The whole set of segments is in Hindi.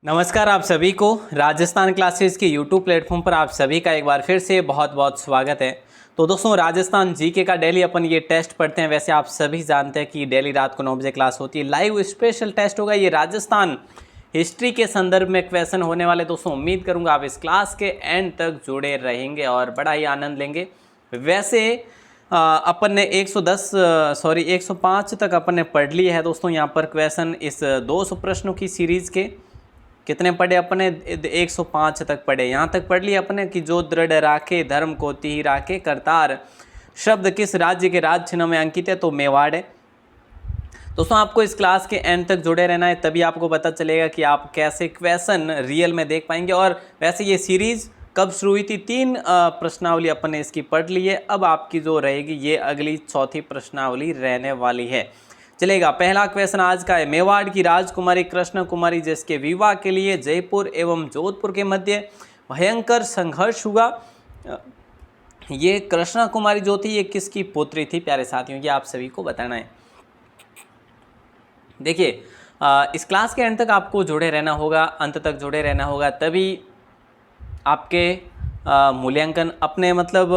नमस्कार आप सभी को राजस्थान क्लासेस के यूट्यूब प्लेटफॉर्म पर आप सभी का एक बार फिर से बहुत बहुत स्वागत है। तो दोस्तों राजस्थान जीके का डेली अपन ये टेस्ट पढ़ते हैं। वैसे आप सभी जानते हैं कि डेली रात को 9 बजे क्लास होती है। लाइव स्पेशल टेस्ट होगा, ये राजस्थान हिस्ट्री के संदर्भ में क्वेश्चन होने वाले। दोस्तों उम्मीद करूँगा आप इस क्लास के एंड तक जुड़े रहेंगे और बड़ा ही आनंद लेंगे। वैसे अपन ने 105 तक अपन ने पढ़ लिए है दोस्तों। यहाँ पर क्वेश्चन इस 200 प्रश्नों की सीरीज़ के कितने पढ़े अपने 105 तक पढ़े। यहाँ तक पढ़ लिया अपने कि जो दृढ़ राखे धर्म को तिहि राखे करतार शब्द किस राज्य के राज चिन्ह में अंकित है, तो मेवाड़ है। दोस्तों आपको इस क्लास के एंड तक जुड़े रहना है, तभी आपको पता चलेगा कि आप कैसे क्वेश्चन रियल में देख पाएंगे। और वैसे ये सीरीज़ कब शुरू हुई थी, 3 प्रश्नावली अपन ने इसकी पढ़ ली है। अब आपकी जो रहेगी ये अगली चौथी प्रश्नावली रहने वाली है। चलेगा, पहला क्वेश्चन आज का है, मेवाड़ की राजकुमारी कृष्ण कुमारी जिसके विवाह के लिए जयपुर एवं जोधपुर के मध्य भयंकर संघर्ष हुआ, ये कृष्ण कुमारी जो थी ये किसकी पुत्री थी प्यारे साथियों, ये आप सभी को बताना है। देखिए इस क्लास के अंत तक आपको जुड़े रहना होगा, अंत तक जुड़े रहना होगा, तभी आपके मूल्यांकन अपने मतलब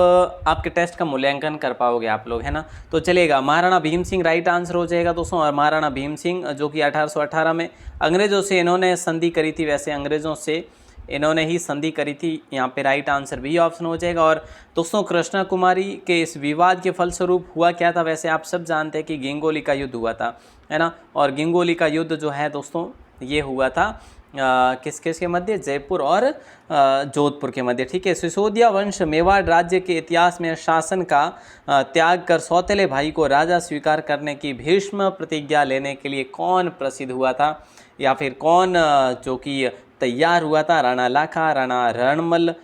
आपके टेस्ट का मूल्यांकन कर पाओगे आप लोग, है ना। तो चलेगा, महाराणा भीम सिंह राइट आंसर हो जाएगा दोस्तों। और महाराणा भीम सिंह जो कि 1818 में अंग्रेज़ों से इन्होंने संधि करी थी, वैसे अंग्रेज़ों से इन्होंने ही संधि करी थी, यहाँ पे राइट आंसर बी ऑप्शन हो जाएगा। और दोस्तों कृष्णा कुमारी के इस विवाद के फलस्वरूप हुआ क्या था, वैसे आप सब जानते हैं कि गिंगोली का युद्ध हुआ था, है ना। और गिंगोली का युद्ध जो है दोस्तों ये हुआ था किस किस के मध्य, जयपुर और जोधपुर के मध्य, ठीक है। सिसोदिया वंश मेवाड़ राज्य के इतिहास में शासन का त्याग कर सौतेले भाई को राजा स्वीकार करने की भीष्म प्रतिज्ञा लेने के लिए कौन प्रसिद्ध हुआ था, या फिर कौन जो कि तैयार हुआ था, राणा लाखा, राणा रणमल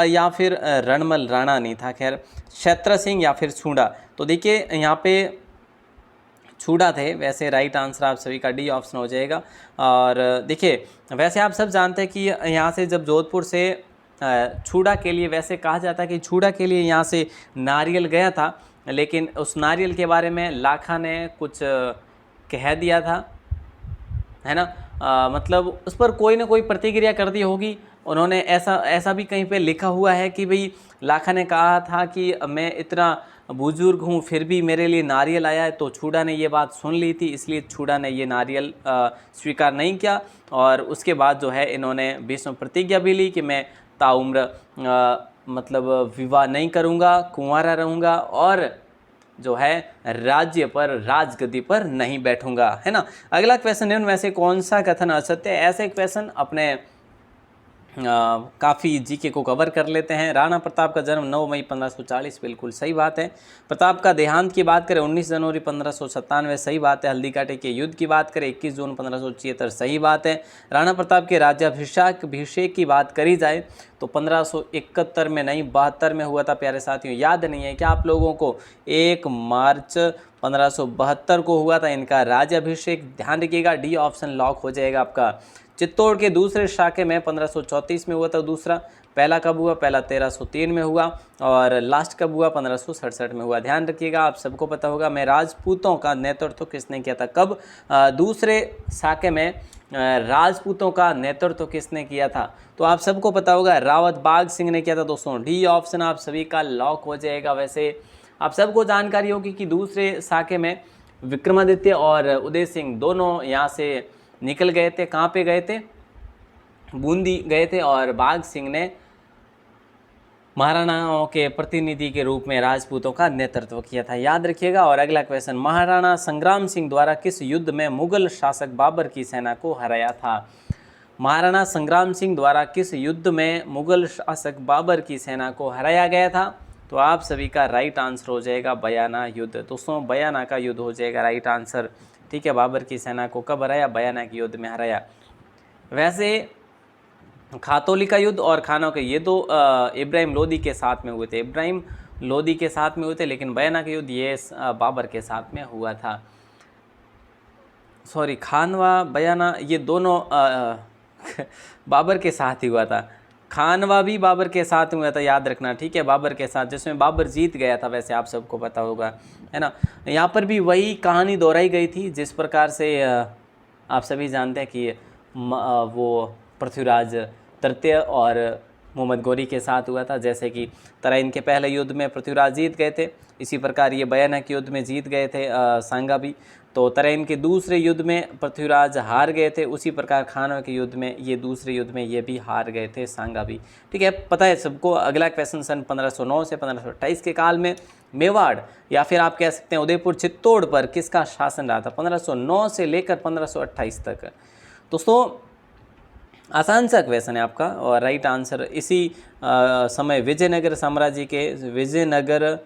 या फिर रणमल राणा नहीं था, खैर क्षेत्र सिंह या फिर छूड़ा। तो देखिए यहाँ पे छूड़ा थे, वैसे राइट आंसर आप सभी का डी ऑप्शन हो जाएगा। और देखिए वैसे आप सब जानते हैं कि यहाँ से जब जोधपुर से छूड़ा के लिए, वैसे कहा जाता है कि छूड़ा के लिए यहाँ से नारियल गया था, लेकिन उस नारियल के बारे में लाखा ने कुछ कह दिया था, है ना। मतलब उस पर कोई ना कोई प्रतिक्रिया कर दी होगी उन्होंने। ऐसा भी कहीं पे लिखा हुआ है कि भाई लाखा ने कहा था कि मैं इतना बुजुर्ग हूँ फिर भी मेरे लिए नारियल आया है। तो छूड़ा ने ये बात सुन ली थी, इसलिए छूड़ा ने ये नारियल स्वीकार नहीं किया। और उसके बाद जो है इन्होंने भीष्म प्रतिज्ञा भी ली कि मैं ताउम्र मतलब विवाह नहीं करूँगा, कुंवारा रहूँगा और जो है राज्य पर राजगद्दी पर नहीं बैठूंगा, है ना। अगला क्वेश्चन है, उनमें से कौन सा कथन असत्य है। ऐसे क्वेश्चन अपने काफ़ी जीके को कवर कर लेते हैं। राणा प्रताप का जन्म 9 मई 1540, बिल्कुल सही बात है। प्रताप का देहांत की बात करें 19 जनवरी 1597, सही बात है। हल्दीघाटी के युद्ध की बात करें 21 जून 1576, सही बात है। राणा प्रताप के राज्याभिषेक की बात करी जाए तो 1571 में नहीं 72 में हुआ था प्यारे साथियों। याद नहीं है क्या आप लोगों को, 1 मार्च 1572 को हुआ था इनका राज्याभिषेक, ध्यान रखिएगा। डी ऑप्शन लॉक हो जाएगा आपका। चित्तौड़ के दूसरे शाखे में 1534 में हुआ था दूसरा, पहला कब हुआ, पहला 1303 में हुआ और लास्ट कब हुआ, 1567 में हुआ। ध्यान रखिएगा, आप सबको पता होगा। मैं राजपूतों का नेतृत्व किसने किया था, कब दूसरे शाखे में राजपूतों का नेतृत्व किसने किया था, तो आप सबको पता होगा रावत बाग सिंह ने किया था दोस्तों। डी ऑप्शन आप सभी का लॉक हो जाएगा। वैसे आप सबको जानकारी होगी कि दूसरे शाखे में विक्रमादित्य और उदय सिंह दोनों यहाँ से निकल गए थे। कहाँ पे गए थे, बूंदी गए थे, और बाग सिंह ने महाराणाओं के प्रतिनिधि के रूप में राजपूतों का नेतृत्व किया था, याद रखिएगा। और अगला क्वेश्चन, महाराणा संग्राम सिंह द्वारा किस युद्ध में मुगल शासक बाबर की सेना को हराया था। महाराणा संग्राम सिंह द्वारा किस युद्ध में मुगल शासक बाबर की सेना को हराया गया था, तो आप सभी का राइट आंसर हो जाएगा बयाना युद्ध। दोस्तों बयाना का युद्ध हो जाएगा राइट आंसर, ठीक है। बाबर की सेना को कब हराया, बयाना के युद्ध में हराया। वैसे खातौली का युद्ध और खानों के ये दो इब्राहिम लोदी के साथ में हुए थे, इब्राहिम लोदी के साथ में हुए थे, लेकिन बयाना का युद्ध ये बाबर के साथ में हुआ था। सॉरी, खानवा बयाना ये दोनों बाबर के साथ ही हुआ था। खानवा भी बाबर के साथ हुआ था, याद रखना, ठीक है। बाबर के साथ, जिसमें बाबर जीत गया था, वैसे आप सबको पता होगा, है ना। यहाँ पर भी वही कहानी दोहराई गई थी जिस प्रकार से आप सभी जानते हैं कि वो पृथ्वीराज तृतीय और मोहम्मद गौरी के साथ हुआ था। जैसे कि तराइन के पहले युद्ध में पृथ्वीराज जीत गए थे, इसी प्रकार ये बयाना के युद्ध में जीत गए थे सांगा भी। तो तराइन के दूसरे युद्ध में पृथ्वीराज हार गए थे, उसी प्रकार खानवा के युद्ध में ये दूसरे युद्ध में ये भी हार गए थे सांगा भी। ठीक है, पता है सबको। अगला क्वेश्चन सन 1509 से 1528 के काल में मेवाड़ या फिर आप कह सकते हैं उदयपुर चित्तौड़ पर किसका शासन रहा था? 1509 से लेकर 1528 तक। दोस्तों आसान सा क्वेश्चन है आपका और राइट आंसर इसी समय विजयनगर साम्राज्य के विजयनगर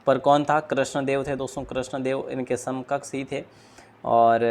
पर कौन था? कृष्णदेव थे दोस्तों। कृष्णदेव इनके समकक्ष ही थे। और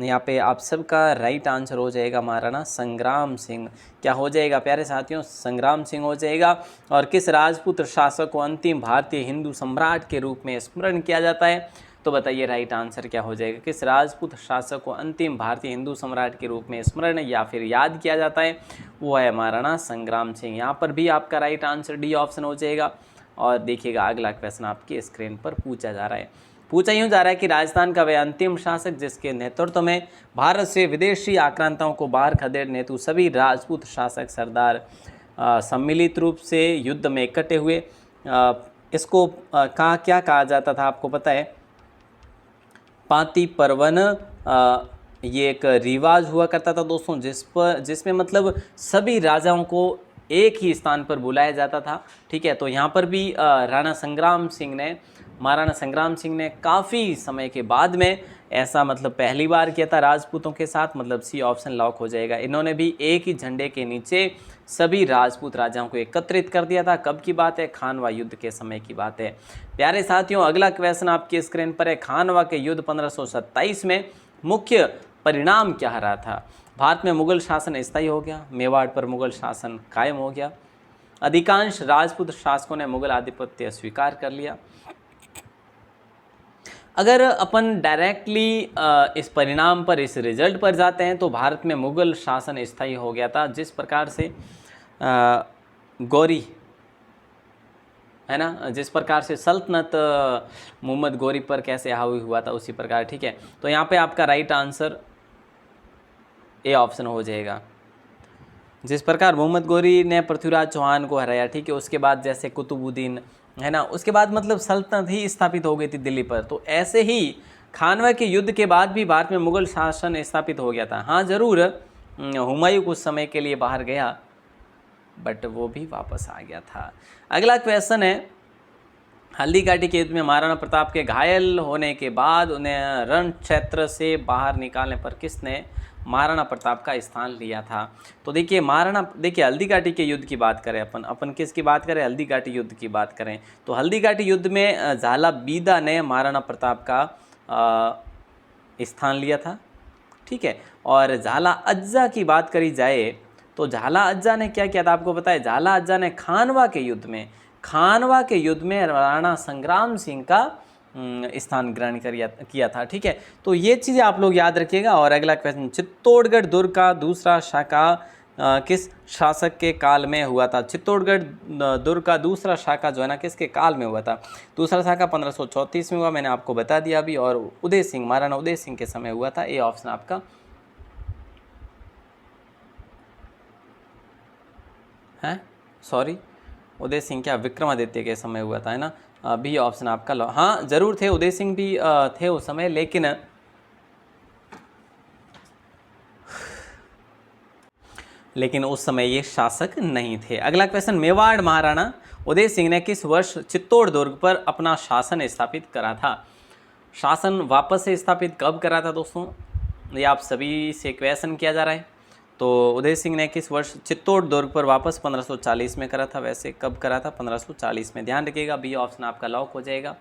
यहाँ पे आप सबका राइट आंसर हो जाएगा महाराणा संग्राम सिंह। क्या हो जाएगा प्यारे साथियों? संग्राम सिंह हो जाएगा। और किस राजपूत शासक को अंतिम भारतीय हिंदू सम्राट के रूप में स्मरण किया जाता है? तो बताइए राइट आंसर क्या हो जाएगा? किस राजपूत शासक को अंतिम भारतीय हिंदू सम्राट के रूप में स्मरण या फिर याद किया जाता है? वो है महाराणा संग्राम सिंह। यहाँ पर भी आपका राइट आंसर डी ऑप्शन हो जाएगा। और देखिएगा अगला क्वेश्चन आपकी स्क्रीन पर पूछा जा रहा है। पूछा यूँ जा रहा है कि राजस्थान का वह अंतिम शासक जिसके नेतृत्व में भारत से विदेशी आक्रांताओं को बाहर खदेड़ने हेतु सभी राजपूत शासक सरदार सम्मिलित रूप से युद्ध में इकट्ठे हुए, इसको क्या कहा जाता था? आपको पता है पांति पर्वन। ये एक रिवाज हुआ करता था दोस्तों जिसमें मतलब सभी राजाओं को एक ही स्थान पर बुलाया जाता था। ठीक है, तो यहाँ पर भी महाराणा संग्राम सिंह ने काफ़ी समय के बाद में ऐसा मतलब पहली बार किया था राजपूतों के साथ। मतलब सी ऑप्शन लॉक हो जाएगा। इन्होंने भी एक ही झंडे के नीचे सभी राजपूत राजाओं को एकत्रित कर दिया था। कब की बात है? खानवा युद्ध के समय की बात है। प्यारे साथियों अगला क्वेश्चन आपकी स्क्रीन पर है। खानवा के युद्ध 1527 में मुख्य परिणाम क्या रहा था? भारत में मुगल शासन स्थायी हो गया, मेवाड़ पर मुगल शासन कायम हो गया, अधिकांश राजपूत शासकों ने मुगल आधिपत्य स्वीकार कर लिया। अगर अपन डायरेक्टली इस परिणाम पर, इस रिजल्ट पर जाते हैं तो भारत में मुगल शासन स्थायी हो गया था। जिस प्रकार से गौरी है ना, जिस प्रकार से सल्तनत मोहम्मद गौरी पर कैसे हावी हुआ था उसी प्रकार। ठीक है, तो यहाँ पे आपका राइट आंसर ए ऑप्शन हो जाएगा। जिस प्रकार मोहम्मद गौरी ने पृथ्वीराज चौहान को हराया, ठीक है, उसके बाद जैसे कुतुबुद्दीन है ना, उसके बाद मतलब सल्तनत ही स्थापित हो गई थी दिल्ली पर। तो ऐसे ही खानवा के युद्ध के बाद भी भारत में मुगल शासन स्थापित हो गया था। हाँ ज़रूर हुमायूं कुछ समय के लिए बाहर गया बट वो भी वापस आ गया था। अगला क्वेश्चन है, हल्दी घाटी के युद्ध में महाराणा प्रताप के घायल होने के बाद उन्हें रण क्षेत्र से बाहर निकालने पर किसने महाराणा प्रताप का स्थान लिया था? तो देखिए हल्दी घाटी के युद्ध की बात करें अपन किसकी बात करें? हल्दी घाटी युद्ध की बात करें तो हल्दी घाटी युद्ध में झाला बीदा ने महाराणा प्रताप का स्थान लिया था। ठीक है, और झाला अज्जा की बात करी जाए तो झाला अज्जा ने क्या किया था? आपको पता है झाला अज्जा ने खानवा के युद्ध में राणा संग्राम सिंह का स्थान ग्रहण किया था। ठीक है, तो ये चीज़ें आप लोग याद रखिएगा। और अगला क्वेश्चन, चित्तौड़गढ़ दुर्ग का दूसरा शाखा किस शासक के काल में हुआ था? चित्तौड़गढ़ दुर्ग का दूसरा शाखा जो है ना किसके काल में हुआ था? दूसरा शाखा 1534 में हुआ, मैंने आपको बता दिया अभी। और महाराणा उदय सिंह के समय हुआ था। ये ऑप्शन आपका है, सॉरी उदय सिंह क्या विक्रमादित्य के समय हुआ था, है ना। बी ऑप्शन आपका हाँ ज़रूर थे, उदय सिंह भी थे उस समय, लेकिन उस समय ये शासक नहीं थे। अगला क्वेश्चन, मेवाड़ महाराणा उदय सिंह ने किस वर्ष चित्तौड़ दुर्ग पर अपना शासन स्थापित करा था? शासन वापस से स्थापित कब करा था दोस्तों? ये आप सभी से क्वेश्चन किया जा रहा है। तो उदय सिंह ने किस वर्ष चित्तौड़ दुर्ग पर वापस 1540 में करा था? वैसे कब करा था? 1540 में। ध्यान रखिएगा, बी ऑप्शन आपका लॉक हो जाएगा।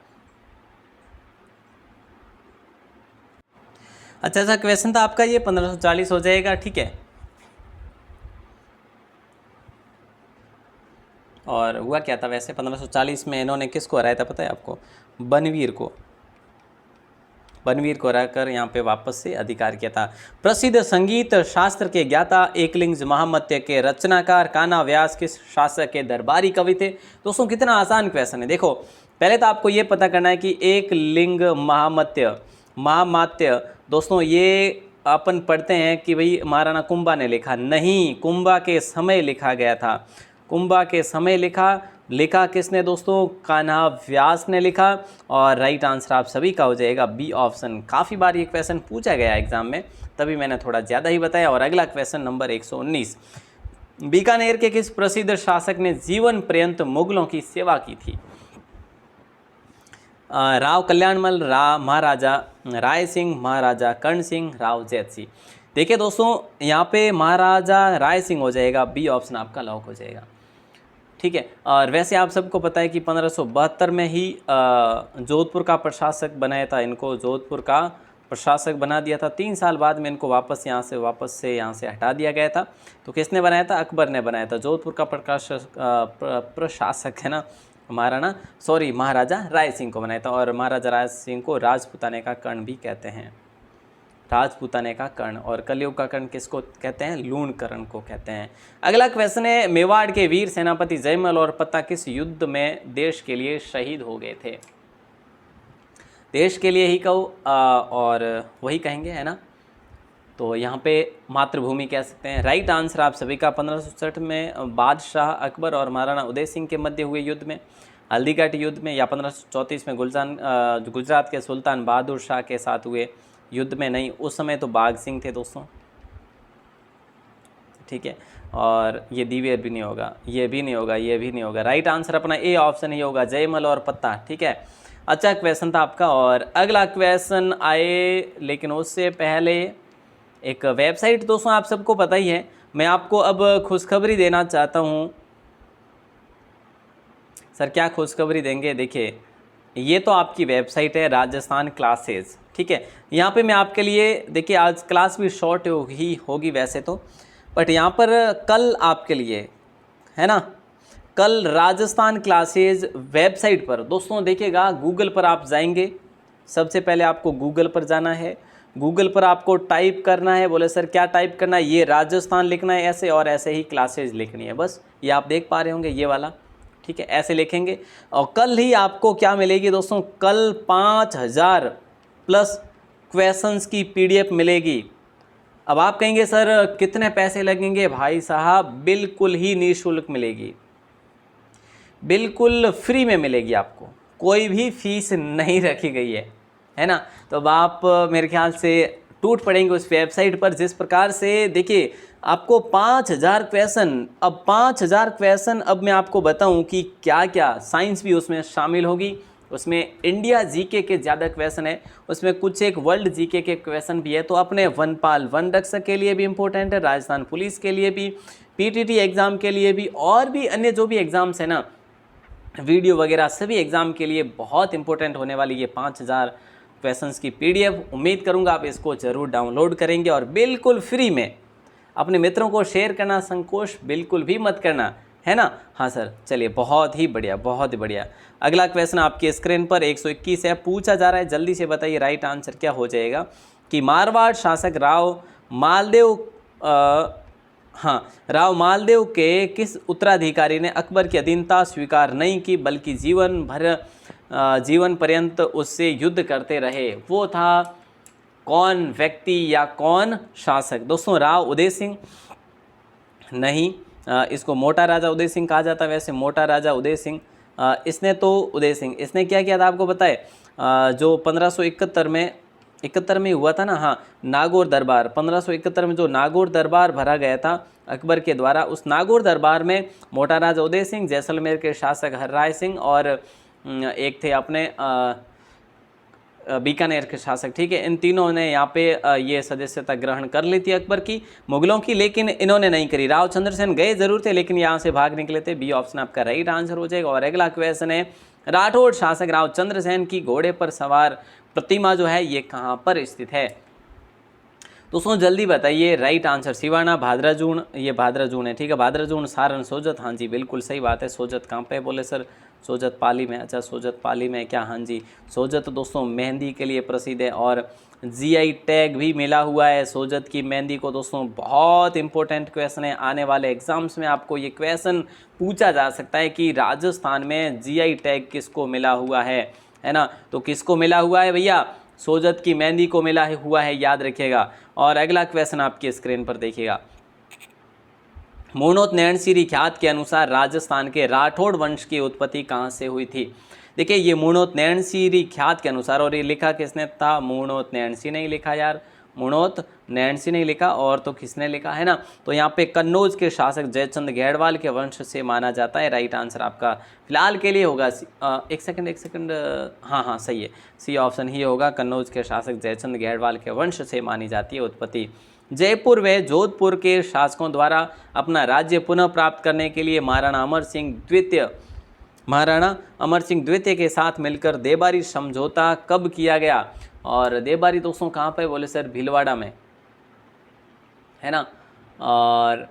अच्छा क्वेश्चन था आपका ये 1540 हो जाएगा। ठीक है, और हुआ क्या था वैसे 1540 में? इन्होंने किसको हराया था पता है आपको? बनवीर को हराकर यहाँ पे वापस से अधिकार किया था। प्रसिद्ध संगीत शास्त्र के ज्ञाता एकलिंग महामत्य के रचनाकार कान्हा व्यास किस शासक के दरबारी कवि थे? दोस्तों कितना आसान क्वेश्चन है। देखो पहले तो आपको ये पता करना है कि एकलिंग महामात्य दोस्तों ये अपन पढ़ते हैं कि भाई महाराणा कुंभा ने लिखा, नहीं, कुंभा के समय लिखा गया था। कुंभा के समय लिखा किसने दोस्तों? कान्हा व्यास ने लिखा। और राइट आंसर आप सभी का हो जाएगा बी ऑप्शन। काफ़ी बार ये क्वेश्चन पूछा गया एग्जाम में, तभी मैंने थोड़ा ज़्यादा ही बताया। और अगला क्वेश्चन नंबर 119, बीकानेर के किस प्रसिद्ध शासक ने जीवन पर्यंत मुगलों की सेवा की थी? राव कल्याणमल, महाराजा राय सिंह, महाराजा कर्ण सिंह, राव जैत सिंह। देखिए दोस्तों, यहाँ पे महाराजा राय सिंह हो जाएगा, बी ऑप्शन आपका लॉक हो जाएगा। ठीक है। और वैसे आप सबको पता है कि 1572 में ही जोधपुर का प्रशासक बनाया था, इनको जोधपुर का प्रशासक बना दिया था। 3 साल बाद में इनको वापस यहाँ से हटा दिया गया था। तो किसने बनाया था? अकबर ने बनाया था। जोधपुर का प्रशासक है ना महाराजा राय सिंह को बनाया था। और महाराजा राय सिंह को राजपूताने का कर्ण भी कहते हैं, राजपूताने का कर्ण। और कलयुग का कर्ण किसको कहते हैं? लूण कर्ण को कहते हैं। अगला क्वेश्चन है, मेवाड़ के वीर सेनापति जयमल और पत्ता किस युद्ध में देश के लिए शहीद हो गए थे? देश के लिए ही कहो और वही कहेंगे, है ना। तो यहाँ पे मातृभूमि कह सकते हैं। राइट आंसर आप सभी का 1567 में बादशाह अकबर और महाराणा उदय सिंह के मध्य हुए युद्ध में, हल्दीघाटी युद्ध में, या 1534 में गुजरात के सुल्तान बहादुर शाह के साथ हुए युद्ध में। नहीं, उस समय तो बाघ सिंह थे दोस्तों। ठीक है। और ये दिवेर भी नहीं होगा, ये भी नहीं होगा, ये भी नहीं होगा। राइट आंसर अपना ए ऑप्शन ही होगा, जयमल और पत्ता। ठीक है, अच्छा क्वेश्चन था आपका। और अगला क्वेश्चन आए, लेकिन उससे पहले एक वेबसाइट दोस्तों आप सबको पता ही है, मैं आपको अब खुशखबरी देना चाहता हूँ। सर क्या खुशखबरी देंगे? देखिए, ये तो आपकी वेबसाइट है राजस्थान क्लासेज। ठीक है, यहाँ पे मैं आपके लिए, देखिए आज क्लास भी शॉर्ट ही होगी वैसे तो, बट यहाँ पर कल आपके लिए, है ना, कल राजस्थान क्लासेज वेबसाइट पर दोस्तों देखिएगा, गूगल पर आप जाएंगे। सबसे पहले आपको गूगल पर जाना है, गूगल पर आपको टाइप करना है। बोले सर क्या टाइप करना है? ये राजस्थान लिखना है ऐसे, और ऐसे ही क्लासेज लिखनी है, बस। ये आप देख पा रहे होंगे, ये वाला। ठीक है, ऐसे लिखेंगे। और कल ही आपको क्या मिलेगी दोस्तों? कल 5000 प्लस क्वेश्चंस की पीडीएफ मिलेगी। अब आप कहेंगे सर कितने पैसे लगेंगे? भाई साहब बिल्कुल ही निःशुल्क मिलेगी, बिल्कुल फ्री में मिलेगी आपको, कोई भी फीस नहीं रखी गई है ना। तो अब आप मेरे ख्याल से टूट पड़ेंगे उस वेबसाइट पर, जिस प्रकार से देखिए आपको 5000 क्वेश्चन, अब 5000 क्वेश्चन, अब मैं आपको बताऊं कि क्या क्या, साइंस भी उसमें शामिल होगी, उसमें इंडिया जीके के ज़्यादा क्वेश्चन है, उसमें कुछ एक वर्ल्ड जीके के क्वेश्चन भी है। तो अपने वनपाल वन रक्षक के लिए भी इम्पोर्टेंट है, राजस्थान पुलिस के लिए भी, पीटीटी एग्ज़ाम के लिए भी, और भी अन्य जो भी एग्ज़ाम्स है ना, वीडियो वगैरह, सभी एग्ज़ाम के लिए बहुत इंपॉर्टेंट होने वाली ये 5000 क्वेश्चंस की पीडीएफ। उम्मीद करूंगा आप इसको ज़रूर डाउनलोड करेंगे और बिल्कुल फ्री में अपने मित्रों को शेयर करना संकोच बिल्कुल भी मत करना, है ना। हाँ सर, चलिए बहुत ही बढ़िया, बहुत ही बढ़िया। अगला क्वेश्चन आपकी स्क्रीन पर 121 है, पूछा जा रहा है, जल्दी से बताइए राइट आंसर क्या हो जाएगा। कि मारवाड़ शासक राव मालदेव के किस उत्तराधिकारी ने अकबर की अधीनता स्वीकार नहीं की, बल्कि जीवन पर्यंत उससे युद्ध करते रहे? वो था कौन व्यक्ति या कौन शासक? दोस्तों राव उदय सिंह नहीं, इसको मोटा राजा उदय सिंह कहा जाता है। वैसे मोटा राजा उदय सिंह, इसने क्या किया था आपको पता है? जो 1571 में हुआ था ना, हाँ, नागौर दरबार, 1571 में जो नागौर दरबार भरा गया था अकबर के द्वारा, उस नागौर दरबार में मोटा राजा उदय सिंह, जैसलमेर के शासक हरराय सिंह और एक थे अपने बीकानेर के शासक। ठीक है, इन तीनों ने यहाँ पे ये सदस्यता ग्रहण कर ली थी अकबर की, मुगलों की, लेकिन इन्होंने नहीं करी। राव चंद्रसेन गए जरूर थे, लेकिन यहाँ से भाग निकले थे। बी ऑप्शन आपका राइट आंसर हो जाएगा। और अगला क्वेश्चन है, राठौड़ शासक राव चंद्रसेन की घोड़े पर सवार प्रतिमा जो है ये कहाँ पर स्थित है? दोस्तों जल्दी बताइए राइट आंसर। सिवाना, भादराजून, ये भादराजून है। ठीक है, भादराजून, सारण, सोजत। हाँ जी बिल्कुल सही बात है। सोजत कहाँ पे? बोले सर सोजत पाली में। अच्छा सोजत पाली में क्या? हाँ जी, सोजत दोस्तों मेहंदी के लिए प्रसिद्ध है और जीआई टैग भी मिला हुआ है सोजत की मेहंदी को। दोस्तों बहुत इंपॉर्टेंट क्वेश्चन है, आने वाले एग्जाम्स में आपको ये क्वेश्चन पूछा जा सकता है कि राजस्थान में जीआई टैग किसको मिला हुआ है ना। तो किसको मिला हुआ है भैया? सोजत की मेहंदी को मिला है हुआ है, याद रखिएगा। और अगला क्वेश्चन आपकी स्क्रीन पर देखिएगा। मूर्णोत नैणसीरी ख्यात के अनुसार राजस्थान के राठौड़ वंश की उत्पत्ति कहाँ से हुई थी? देखिए ये मूर्णोत नैणसीरी ख्यात के अनुसार, और ये लिखा किसने था? मूर्णोत नैणसी नहीं लिखा यार, मूर्णोत नैणसी नहीं लिखा, और तो किसने लिखा है ना? तो यहाँ पे कन्नौज के शासक जयचंद गैड़वाल के वंश से माना जाता है। राइट आंसर आपका फिलहाल के लिए होगा एक सेकंड, हाँ सही है, सी ऑप्शन ही होगा। कन्नौज के शासक जयचंद गैड़वाल के वंश से मानी जाती है उत्पत्ति। जयपुर व जोधपुर के शासकों द्वारा अपना राज्य पुनः प्राप्त करने के लिए महाराणा अमर सिंह द्वितीय के साथ मिलकर देबारी समझौता कब किया गया? और देबारी दोस्तों कहाँ पे? बोले सर भीलवाड़ा में, है ना। और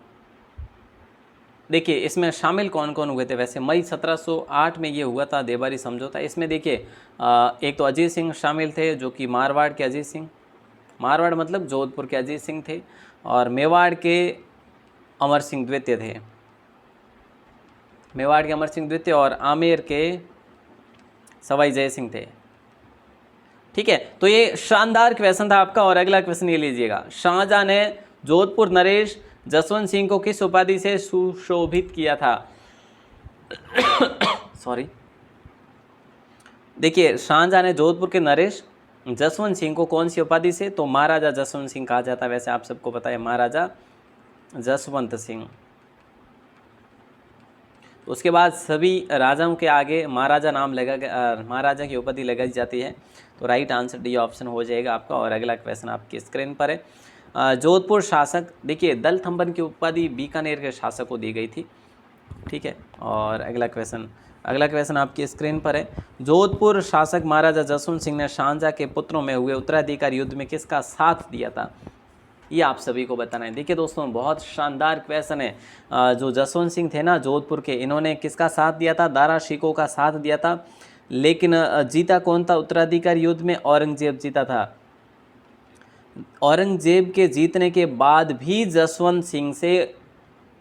देखिए इसमें शामिल कौन कौन हुए थे? वैसे मई 1708 में ये हुआ था देबारी समझौता। इसमें देखिए एक तो अजीत सिंह शामिल थे, जो कि मारवाड़ के अजीत सिंह, मारवाड़ मतलब जोधपुर के अजीत सिंह थे, और मेवाड़ के अमर सिंह द्वितीय थे, मेवाड़ के अमर सिंह द्वितीय, और आमेर के सवाई जय सिंह थे। ठीक है, तो ये शानदार क्वेश्चन था आपका। और अगला क्वेश्चन ये लीजिएगा। शाहजहां ने जोधपुर नरेश जसवंत सिंह को किस उपाधि से सुशोभित किया था? सॉरी, देखिए शाहजहां ने जोधपुर के नरेश जसवंत सिंह को कौन सी उपाधि से? तो महाराजा जसवंत सिंह कहा जाता है। वैसे आप सबको पता है महाराजा जसवंत सिंह। उसके बाद सभी राजाओं के आगे महाराजा नाम महाराजा की उपाधि लगाई जाती है। तो राइट आंसर डी ऑप्शन हो जाएगा आपका। और अगला क्वेश्चन आपकी स्क्रीन पर है। जोधपुर शासक, देखिए दलथम्बन की उपाधि बीकानेर के शासक को दी गई थी। ठीक है, और अगला क्वेश्चन आपकी स्क्रीन पर है। जोधपुर शासक महाराजा जसवंत सिंह ने शाहजहां के पुत्रों में हुए उत्तराधिकार युद्ध में किसका साथ दिया था? ये आप सभी को बताना है। देखिए दोस्तों बहुत शानदार क्वेश्चन है। जो जसवंत सिंह थे ना जोधपुर के, इन्होंने किसका साथ दिया था? दारा शिकोह का साथ दिया था। लेकिन जीता कौन था उत्तराधिकार युद्ध में? औरंगजेब जीता था। औरंगजेब के जीतने के बाद भी जसवंत सिंह से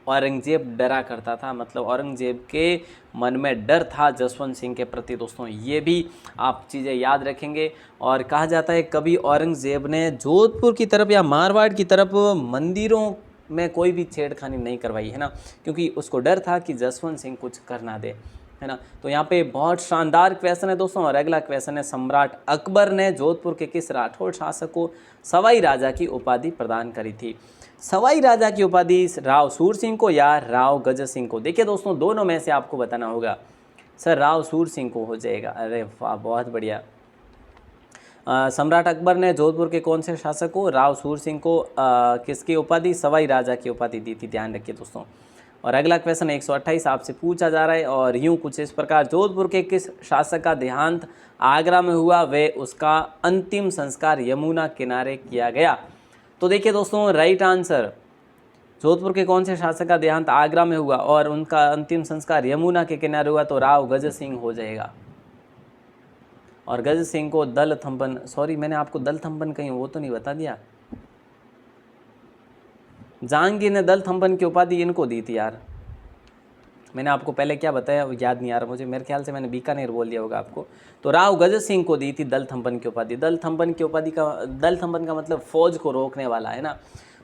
औरंगजेब डरा करता था, मतलब औरंगजेब के मन में डर था जसवंत सिंह के प्रति। दोस्तों ये भी आप चीज़ें याद रखेंगे। और कहा जाता है कभी औरंगजेब ने जोधपुर की तरफ या मारवाड़ की तरफ मंदिरों में कोई भी छेड़खानी नहीं करवाई, है ना, क्योंकि उसको डर था कि जसवंत सिंह कुछ कर ना दे, है ना। तो यहाँ पे बहुत शानदार क्वेश्चन है दोस्तों। और अगला क्वेश्चन है, सम्राट अकबर ने जोधपुर के किस राठौड़ शासक को सवाई राजा की उपाधि प्रदान करी थी? सवाई राजा की उपाधि राव सूर सिंह को या राव गज सिंह को? देखिए दोस्तों दोनों में से आपको बताना होगा। सर राव सूर सिंह को हो जाएगा। अरे वाह बहुत बढ़िया। सम्राट अकबर ने जोधपुर के कौन से शासक को? राव सूर सिंह को किसकी उपाधि? सवाई राजा की उपाधि दी थी, ध्यान रखिए दोस्तों। और अगला क्वेश्चन 128 आपसे पूछा जा रहा है और यूं कुछ इस प्रकार, जोधपुर के किस शासक का देहांत आगरा में हुआ व उसका अंतिम संस्कार यमुना किनारे किया गया? तो देखिए दोस्तों राइट आंसर, जोधपुर के कौन से शासक का देहांत आगरा में हुआ और उनका अंतिम संस्कार यमुना के किनारे हुआ? तो राव गज सिंह हो जाएगा। और गज सिंह को दल थंपन, सॉरी मैंने आपको दल थंपन कहीं वो तो नहीं बता दिया, जहांगीर ने दल थंपन की उपाधि इनको दी थी यार। मैंने आपको पहले क्या बताया वो याद नहीं आ रहा मुझे, मेरे ख्याल से मैंने बीकानेर बोल दिया होगा आपको। तो राव गज सिंह को दी थी दल थंपन की उपाधि। दल थंपन की उपाधि का, दल थंपन का मतलब फौज को रोकने वाला, है ना,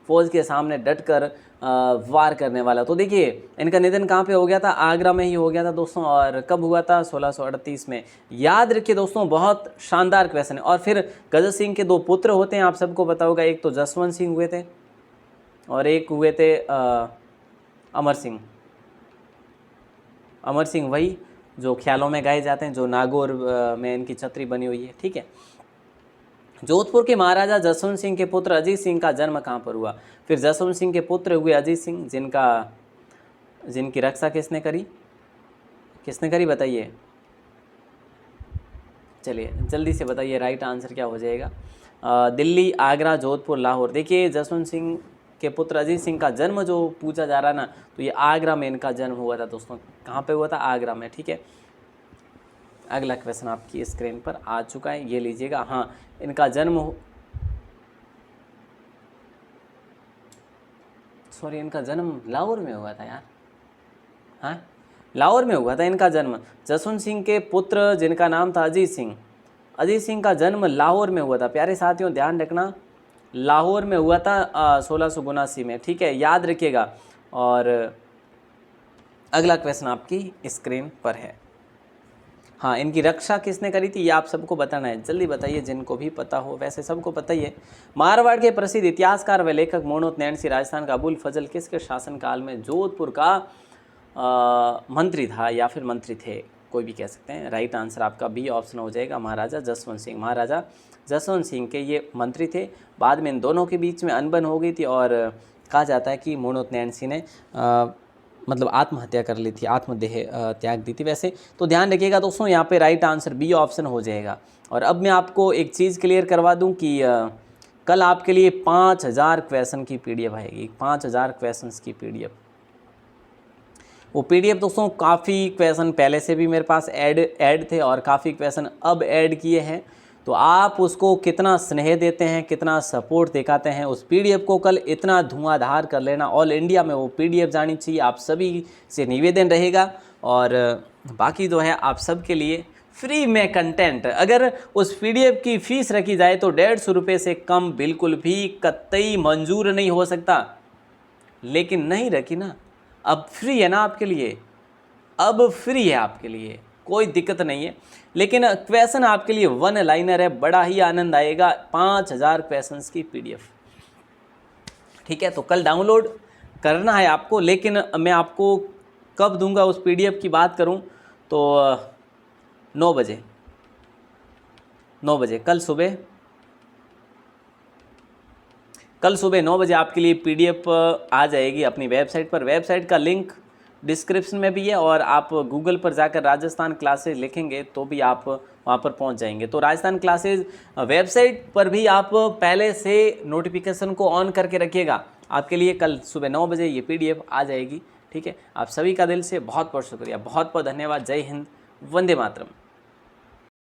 फौज के सामने डटकर वार करने वाला। तो देखिए इनका निधन कहाँ पे हो गया था? आगरा में ही हो गया था दोस्तों। और कब हुआ था? 1638 में। याद रखिए दोस्तों बहुत शानदार क्वेश्चन है। और फिर गज सिंह के दो पुत्र होते हैं, आप सबको पता होगा, एक तो जसवंत सिंह हुए थे और एक हुए थे अमर सिंह। अमर सिंह वही जो ख्यालों में गाए जाते हैं, जो नागौर में इनकी छतरी बनी हुई है, ठीक है। जोधपुर के महाराजा जसवंत सिंह के पुत्र अजीत सिंह का जन्म कहाँ पर हुआ? फिर जसवंत सिंह के पुत्र हुए अजीत सिंह, जिनकी रक्षा किसने करी बताइए, चलिए जल्दी से बताइए राइट आंसर क्या हो जाएगा? दिल्ली, आगरा, जोधपुर, लाहौर। देखिए जसवंत सिंह के पुत्र अजीत सिंह का जन्म जो पूछा जा रहा है ना, तो ये आगरा में इनका जन्म हुआ था दोस्तों। कहाँ पे हुआ था? आगरा में, ठीक है। अगला क्वेश्चन आपकी स्क्रीन पर आ चुका है, ये लीजिएगा। हाँ, इनका जन्म लाहौर में हुआ था यार। हाँ लाहौर में हुआ था इनका जन्म। जसवंत सिंह के पुत्र जिनका नाम था अजीत सिंह, अजीत सिंह का जन्म लाहौर में हुआ था। प्यारे साथियों ध्यान रखना, लाहौर में हुआ था 1679 में, ठीक है, याद रखिएगा। और अगला क्वेश्चन आपकी स्क्रीन पर है। हाँ, इनकी रक्षा किसने करी थी ये आप सबको बताना है, जल्दी बताइए जिनको भी पता हो, वैसे सबको पता ही है। मारवाड़ के प्रसिद्ध इतिहासकार व लेखक मोहम्मद नैनसी राजस्थान का अबुल फजल किसके शासनकाल में जोधपुर का मंत्री था या फिर मंत्री थे, कोई भी कह सकते हैं। राइट आंसर आपका बी ऑप्शन हो जाएगा, महाराजा जसवंत सिंह। महाराजा जसवंत सिंह के ये मंत्री थे। बाद में इन दोनों के बीच में अनबन हो गई थी और कहा जाता है कि मोहम्मद नैनसी ने मतलब आत्महत्या कर ली थी, आत्मदेह त्याग दी थी वैसे। तो ध्यान रखिएगा दोस्तों, यहाँ पे राइट आंसर बी ऑप्शन हो जाएगा। और अब मैं आपको एक चीज़ क्लियर करवा दूँ कि कल आपके लिए 5000 क्वेश्चन की PDF आएगी, 5000 क्वेश्चंस की PDF। वो PDF दोस्तों काफ़ी क्वेश्चन पहले से भी मेरे पास ऐड थे और काफ़ी क्वेश्चन अब ऐड किए हैं। तो आप उसको कितना स्नेह देते हैं, कितना सपोर्ट दिखाते हैं, उस PDF को कल इतना धुआंधार कर लेना, ऑल इंडिया में वो PDF जानी चाहिए, आप सभी से निवेदन रहेगा। और बाकी जो है आप सब के लिए फ्री में कंटेंट, अगर उस PDF की फ़ीस रखी जाए तो 150 रुपये से कम बिल्कुल भी कतई मंजूर नहीं हो सकता, लेकिन नहीं रखी ना, अब फ्री है ना आपके लिए, अब फ्री है आपके लिए, कोई दिक्कत नहीं है। लेकिन क्वेश्चन आपके लिए 1 लाइनर है, बड़ा ही आनंद आएगा, 5000 क्वेश्चंस की PDF, ठीक है। तो कल डाउनलोड करना है आपको, लेकिन मैं आपको कब दूंगा उस PDF की बात करूं तो 9 बजे, 9 बजे कल सुबह 9 बजे आपके लिए PDF आ जाएगी अपनी वेबसाइट पर। वेबसाइट का लिंक डिस्क्रिप्शन में भी है और आप गूगल पर जाकर राजस्थान क्लासेज लिखेंगे तो भी आप वहाँ पर पहुँच जाएंगे। तो राजस्थान क्लासेज वेबसाइट पर भी आप पहले से नोटिफिकेशन को ऑन करके रखिएगा, आपके लिए कल सुबह 9 बजे ये PDF आ जाएगी, ठीक है। आप सभी का दिल से बहुत बहुत शुक्रिया, बहुत बहुत धन्यवाद। जय हिंद, वंदे मातरम।